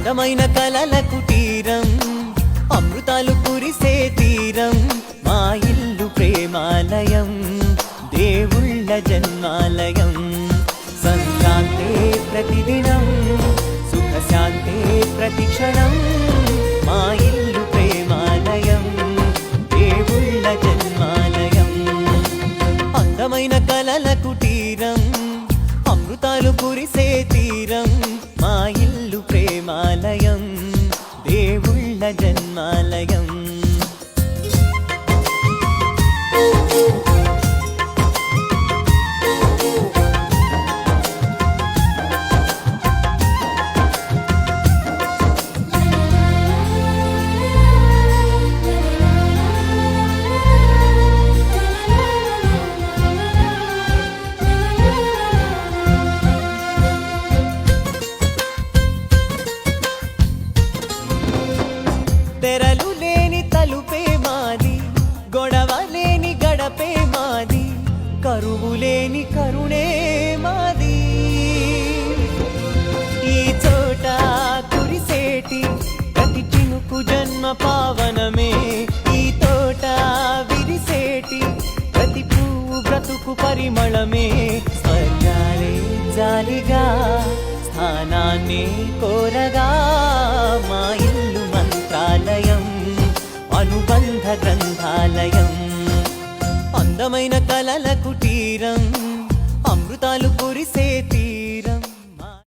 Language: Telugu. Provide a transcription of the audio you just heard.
అందమైన కలల కుటీరం అమృతాలు కురిసే తీరం మా ఇల్లు ప్రేమాలయం దేవుళ్ళ జన్మాలయం సంక్రాంతే ప్రతిదినం సుఖశాంతే ప్రతిక్షణం మా ఇల్లు ప్రేమాలయం దేవుళ్ళ జన్మాలయం అందమైన కలల కుటీరం అమృతాలు కురిసే తీరం మా ఇల్లు ప్రేమాలయం దేవుళ్ళ జన్మాలయం తెరలు లేని తలుపే మాది గొడవ లేని గడపే మాది కరువు లేని కరుణే మాది ఈ చోట కురిసేటి ప్రతి చినుకు జన్మ పావనమే ఈ తోట విరిసేటి ప్రతి పువ్వు బ్రతుకు పరిమళమే స్వర్గాలే జాలిగా స్థానాన్ని కోరగా మా ఇల్లు మంత్రాలయం అనుబంధ గ్రంథాలయం అందమైన కలల కుటీరం అమృతాలు కురిసే